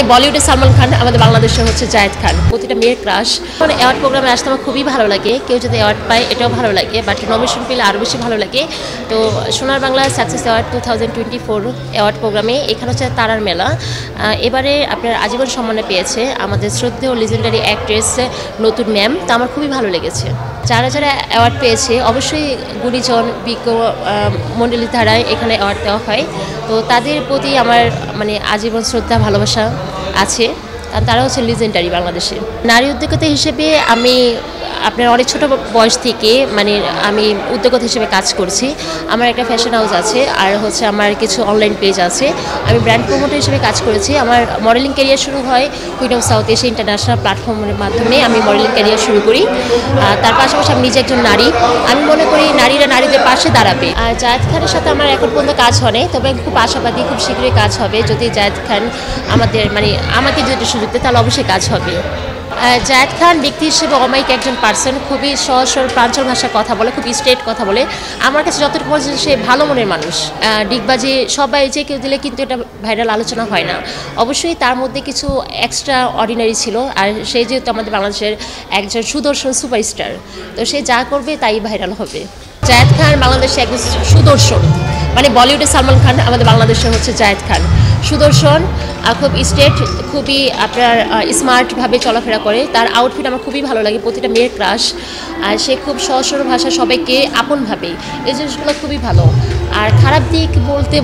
বলিউডের সালমান খান, আমাদের বাংলাদেশের হচ্ছে জায়েদ খান, প্রতিটা মেয়ের ক্রাশ। মানে অ্যাওয়ার্ড প্রোগ্রামে আসতে আমার খুবই ভালো লাগে, কেউ যদি অ্যাওয়ার্ড পায় এটাও ভালো লাগে, বাট নমিনেশন পেলে আরও বেশি ভালো লাগে। তো সোনার বাংলা সাকসেস অ্যাওয়ার্ড 2024 অ্যাওয়ার্ড প্রোগ্রামে এখানে হচ্ছে তারার মেলা। এবারে আপনার আজীবন সম্মানে পেয়েছে আমাদের শ্রদ্ধেয় লিজেন্ডারি অ্যাক্ট্রেস নতুন ম্যাম, তো আমার খুবই ভালো লেগেছে। যারা যারা অ্যাওয়ার্ড পেয়েছে অবশ্যই গুণীজন বিজ্ঞ মণ্ডলীর ধারায় এখানে অ্যাওয়ার্ড দেওয়া হয়, তো তাদের প্রতি আমার মানে আজীবন শ্রদ্ধা ভালোবাসা আছে, কারণ তারা হচ্ছে লিজেন্ডারি বাংলাদেশে। নারী উদ্যোক্তা হিসেবে আমি আপনার অনেক ছোটো বয়স থেকে মানে আমি উদ্যোক্তা হিসেবে কাজ করছি। আমার একটা ফ্যাশন হাউস আছে, আর হচ্ছে আমার কিছু অনলাইন পেজ আছে। আমি ব্র্যান্ড প্রমোটার হিসেবে কাজ করেছি। আমার মডেলিং ক্যারিয়ার শুরু হয় queen of south Asia international প্ল্যাটফর্মের মাধ্যমে আমি মডেলিং ক্যারিয়ার শুরু করি। তার পাশাপাশি আমি নিজে একজন নারী, আমি মনে করি নারীরা নারীদের পাশে দাঁড়াবে। আর জায়েদ খানের সাথে আমার এখন পর্যন্ত কাজ হয়নি, তবে খুব আশাবাদী খুব শীঘ্রই কাজ হবে। যদি জায়েদ খান আমাকে যদি সুযোগ দেয় তাহলে অবশ্যই কাজ হবে। জায়েদ খান ব্যক্তি হিসেবে অমায়িক একজন পার্সন, খুবই সহজ সরল প্রাঞ্চল ভাষায় কথা বলে, খুব স্ট্রেট কথা বলে। আমার কাছে যতটুকু পর্যন্ত সে ভালো মনের মানুষ। ডিগবাজি সবাই যে কেউ দিলে কিন্তু এটা ভাইরাল আলোচনা হয় না। অবশ্যই তার মধ্যে কিছু এক্সট্রা অর্ডিনারি ছিল, আর সে যেহেতু আমাদের বাংলাদেশের একজন সুদর্শন সুপারস্টার, তো সে যা করবে তাই ভাইরাল হবে। জায়েদ খান বাংলাদেশে একজন সুদর্শন, মানে বলিউডের সালমান খান, আমাদের বাংলাদেশে হচ্ছে জায়েদ খান। সুদর্শন, খুব স্ট্রেট, খুবই আপনার স্মার্টভাবে চলাফেরা করে। তার আউটফিট আমার খুবই ভালো লাগে, প্রতিটা মেয়ের ক্রাশ। আর সে খুব সহজ সরল ভাষা সবাইকে আপন ভাবে, এই জিনিসগুলো খুবই ভালো। আর খারাপ দিক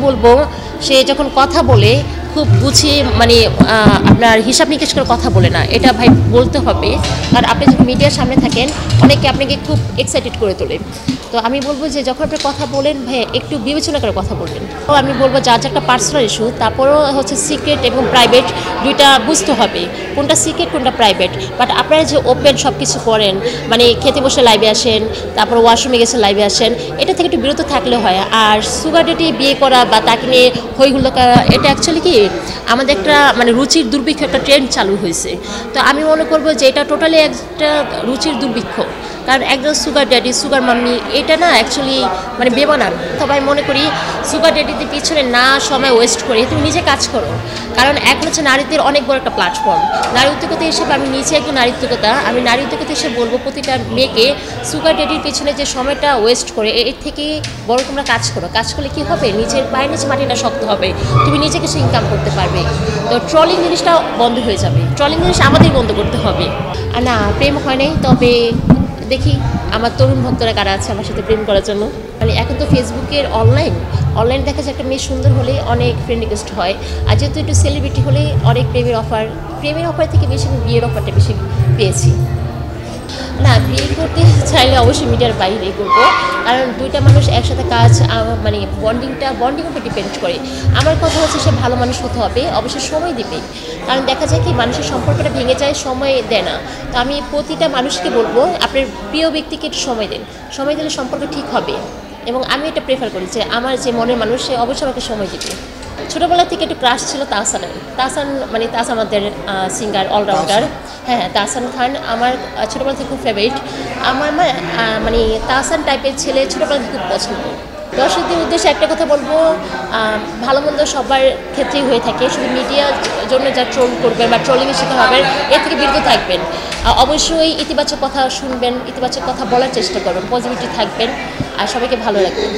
বলবো সে যখন কথা বলে খুব গুছিয়ে মানে আপনার হিসাব নিকেশ করে কথা বলে না, এটা ভাই বলতে হবে। কারণ আপনি যখন মিডিয়ার সামনে থাকেন অনেকে আপনাকে খুব এক্সাইটেড করে তোলে। তো আমি বলবো যে যখন আপনি কথা বলেন ভাই একটু বিবেচনা করে কথা বলবেন। তো আমি বলবো যার একটা পার্সোনাল ইস্যু, তারপরেও হচ্ছে সিক্রেট এবং প্রাইভেট দুইটা বুঝতে হবে, কোনটা সিক্রেট কোনটা প্রাইভেট। বাট আপনারা যে ওপেন সব কিছু করেন, মানে খেতে বসে লাইভে আসেন, তারপর ওয়াশরুমে গেছে লাইভে আসেন, এটা থেকে একটু বিরত থাকলে হয়। আর সুগার ডেটে বিয়ে করা বা তাকে নিয়ে হইহুল্লো করা, এটা অ্যাকচুয়ালি কি আমাদের একটা মানে রুচির দুর্ভিক্ষ একটা ট্রেন্ড চালু হয়েছে। তো আমি মনে করবো যে এটা টোটালি একটা রুচির দুর্ভিক্ষ। কারণ একজন সুগার ড্যাডি সুগার মাম্মি এটা না অ্যাকচুয়ালি মানে বেমানান। তবে আমি মনে করি সুগার ড্যাডিদের পিছনে না সময় ওয়েস্ট করে তুমি নিজে কাজ করো। কারণ এখন হচ্ছে নারীদের অনেক বড় একটা প্ল্যাটফর্ম। নারী উদ্যোক্তা হিসেবে আমি নিজে একজন নারী উদ্যোক্তা, আমি নারী উদ্যোক্তা হিসেবে বলবো প্রতিটা মেয়েকে সুগার ড্যাডির পিছনে যে সময়টা ওয়েস্ট করে এর থেকে বড় তোমরা কাজ করো। কাজ করলে কী হবে, নিজের পায়ের নিচে মাটিটা শক্ত হবে, তুমি নিজে কিছু ইনকাম করতে পারবে। তো ট্রলিং জিনিসটা বন্ধ হয়ে যাবে, ট্রলিং জিনিস আমাদের বন্ধ করতে হবে। আর না, প্রেম হয় নাই, তবে দেখি আমার তরুণ ভক্তরা কারা আছে আমার সাথে প্রেম করার জন্য। মানে এখন তো ফেসবুকের অনলাইন দেখা যায় একটা মেয়ে সুন্দর হলে অনেক ফ্রেন্ড রিকোয়েস্ট হয়, আর যেহেতু একটু সেলিব্রিটি হলে অনেক প্রেমের অফার থেকে বেশি আমি বিয়ের অফারটা বেশি পেয়েছি। না, বিয়ে করতে চাইলে অবশ্যই মিডিয়ার বাইরে করবো, কারণ দুইটা মানুষ একসাথে কাজ মানে বন্ডিংয়ের উপর ডিপেন্ড করে। আমার কথা হচ্ছে সে ভালো মানুষ হতে হবে, অবশ্যই সময় দেবে। কারণ দেখা যায় কি মানুষের সম্পর্কটা ভেঙে যায়, সময় দেয় না। তো আমি প্রতিটা মানুষকে বলবো আপনার প্রিয় ব্যক্তিকে একটু সময় দেন, সময় দিলে সম্পর্ক ঠিক হবে। এবং আমি এটা প্রেফার করি যে আমার যে মনের মানুষ সে অবশ্যই আমাকে সময় দেবে। ছোটোবেলা থেকে একটু ক্রাশ ছিল তাহসান আমাদের সিঙ্গার অলরাউন্ডার। হ্যাঁ, তাহসান খান আমার ছোটোবেলা থেকে খুব ফেভারিট। আমার মানে তাহসান টাইপের ছেলে ছোটোবেলা থেকে খুব পছন্দ। দর্শকদের উদ্দেশ্যে একটা কথা বলবো, ভালো মন্দ সবার ক্ষেত্রেই হয়ে থাকে, শুধু মিডিয়ার জন্য যা ট্রোল করবেন বা ট্রোলিংয়ের শিকার হবেন এর থেকে বিরত থাকবেন। অবশ্যই ইতিবাচক কথা শুনবেন, ইতিবাচক কথা বলার চেষ্টা করবেন, পজিটিভিটি থাকবেন, আর সবাইকে ভালো রাখবেন।